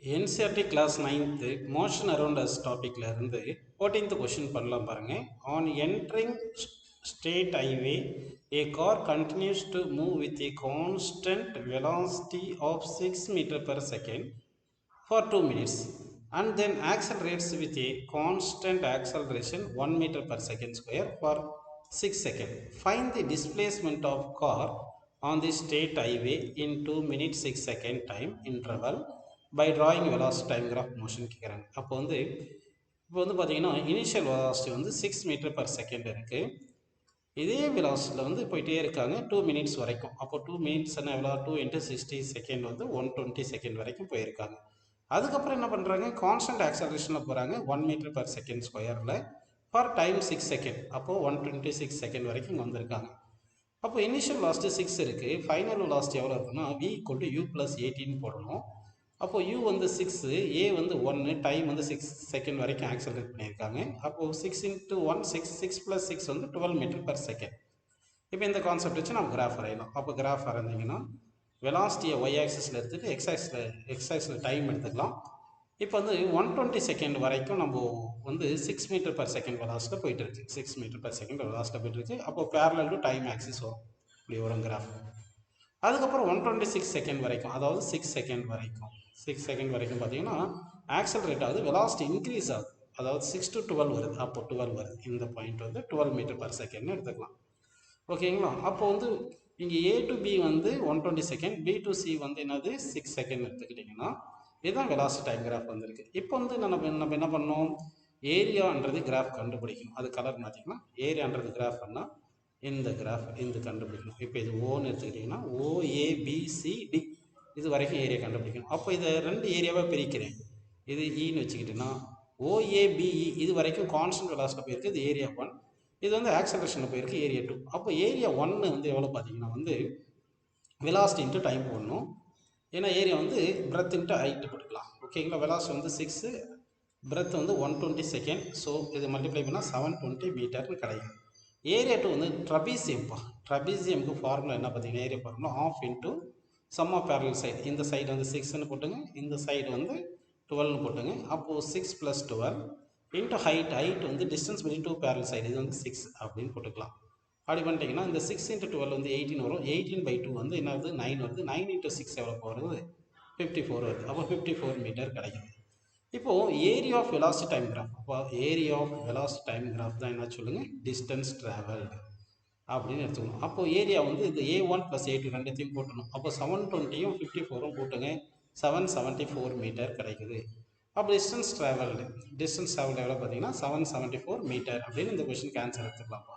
NCERT class 9th motion around us topicல இருந்து 14th question பண்ணலாம் பாருங்க. On entering state highway, a car continues to move with a constant velocity of 6 meter per second for 2 minutes and then accelerates with a constant acceleration 1 meter per second square for 6 seconds. Find the displacement of car on the state highway in 2 minutes 6 second time interval by drawing velocity time graph motion கேட்குறாங்க. அப்போ வந்து பார்த்தீங்கன்னா initial velocity வந்து 6 metre per second இருக்குது. இதே வெலாசிட்டியில் வந்து போயிட்டே இருக்காங்க 2 மினிட்ஸ் வரைக்கும். அப்போ 2 மினிட்ஸ் என்ன எவ்வளோ, 2 இன்ட்டு 60 செகண்ட் வந்து 120 செகண்ட் வரைக்கும் போயிருக்காங்க. அதுக்கப்புறம் என்ன பண்ணுறாங்க, கான்ஸ்டன்ட் ஆக்சலரேஷனில் போகிறாங்க 1 மீட்டர் பர் செகண்ட் ஸ்கொயரில் ஃபார் டைம் 6 செகண்ட். அப்போது 126 செகண்ட் வரைக்கும் இங்கே வந்திருக்காங்க. அப்போ இனிஷியல் வெலாசிட்டி 6 இருக்குது, ஃபைனல் வெலாசிட்டி எவ்வளோ இருக்குன்னா v = u + 18 போடணும். அப்போது u வந்து 6, a வந்து 1, டைம் வந்து 6 செகண்ட் வரைக்கும் ஆக்சலரேட் பண்ணியிருக்காங்க. அப்போது 6 × 1 6, 6 + 6 வந்து 12 மீட்டர் பர் செகண்ட். இப்போ இந்த கான்செப்ட் வச்சு நம்ம கிராஃப் வரையலாம். அப்போ கிராஃப் வரைஞ்சிங்கன்னா வெலாசிட்டியை y ஆக்சிஸில் எடுத்துகிட்டு எக்ஸ் ஆக்சிஸில் டைம் எடுத்துக்கலாம். இப்போ வந்து 120 செகண்ட் வரைக்கும் நம்ம வந்து 6 மீட்டர் பர் செகண்ட் வெலாசிட்டியில் போயிட்டு இருக்கு. 6 மீட்டர் பர் செகண்ட் வெலாசிட்டியில் போயிட்டு இருக்கு. அப்போ பேரலல் டு டைம் ஆக்சிஸ் வரும், இப்படி வரும் கிராஃப். அதுக்கப்புறம் 126 செகண்ட் வரைக்கும், அதாவது 6 செகண்ட் வரைக்கும், 6 செகண்ட் வரைக்கும் பார்த்தீங்கன்னா ஆக்சலரேட் ஆகுது, வெலாசிட்டி இன்க்ரீஸ் ஆகுது. அதாவது 6 to 12 வருது. அப்போ 12 வருது. இந்த பாயிண்ட் வந்து 12 மீட்டர் பர் செகண்ட்னு எடுத்துக்கலாம். ஓகேங்களா? அப்போ வந்து இங்கே A to B வந்து 120 செகண்ட், B to C வந்து என்னது 6 செகண்ட் எடுத்துக்கிட்டிங்கன்னா இதுதான் வெலாசிட்டி டைம் கிராஃப் வந்திருக்கு. இப்போ வந்து நம்ம என்ன பண்ணோம், ஏரியான்றது கிராஃப் கண்டுபிடிக்கணும். அது கலர் மாற்றிக்கலாம். ஏரியான்றது கிராஃப் பண்ணால் இந்த கிராஃப் இந்த கண்டுபிடிக்கணும். இப்போ இது ஓன்னு எடுத்துக்கிட்டிங்கன்னா OABCD இது வரைக்கும் ஏரியா கண்டுபிடிக்கணும். அப்போ இதை 2 ஏரியாவாக பிரிக்கிறேன். இது ஈன்னு வச்சுக்கிட்டேன்னா OABE இது வரைக்கும் கான்ஸ்டன்ட் வெலாசிட்டியில் போயிருக்கு, இது ஏரியா 1. இது வந்து ஆக்சலரேஷனில் போயிருக்கு, ஏரியா 2. அப்போ ஏரியா 1 வந்து எவ்வளோ பார்த்தீங்கன்னா வந்து வெலாசிட்டி இன்ட்டு டைம் போடணும். ஏன்னா ஏரியா வந்து பிரெத் இன்ட்டு ஹைட்டு போட்டுக்கலாம். ஓகேங்களா? வெலாசிட்டி வந்து 6, பிரெத் வந்து 120 செகண்ட். ஸோ இது மல்டிப்ளை பண்ணால் 720 மீட்டர்னு கிடைக்கும். ஏரியா 2 வந்து ட்ரபீசியம்ப்பா. ட்ரபீசியமுக்கு ஃபார்முலா என்ன பார்த்தீங்கன்னா, area formula ½ into sum of parallel side. இந்த சைடு வந்து 6ன்னு போட்டுங்க, இந்த சைடு வந்து 12ன்னு போட்டுங்க. அப்போது 6 + 12 இன்ட்டு ஹைட் வந்து டிஸ்டன்ஸ் பிட்வீன் 2 பேரலல் சைடு, இது வந்து 6 அப்படின்னு போட்டுக்கலாம். அப்படி பண்ணிட்டீங்கன்னா இந்த 6 × 12 வந்து 18 வரும். 18/2 வந்து என்ன வருது, 9 வருது. 9 × 6 எவ்வளோ வருது, 54 வருது. அப்போ 54 மீட்டர் கிடைக்கும். இப்போது area of velocity time graph, அப்போ area of velocity time graph தான் என்ன சொல்லுங்கள், டிஸ்டன்ஸ் ட்ராவல்டு அப்படின்னு எடுத்துக்கணும். அப்போது ஏரியா வந்து இந்த A1 + A2 ரெண்டுத்தையும் போட்டணும். அப்போ 720யும் 54ம் போட்டுங்க, 774 மீட்டர் கிடைக்குது. அப்போ டிஸ்டன்ஸ் ட்ராவல்டு எவ்வளோ பார்த்தீங்கன்னா 774 மீட்டர் அப்படின்னு இந்த கொஸ்டினுக்கு ஆன்சர் எடுத்துக்கலாம்ப்பா.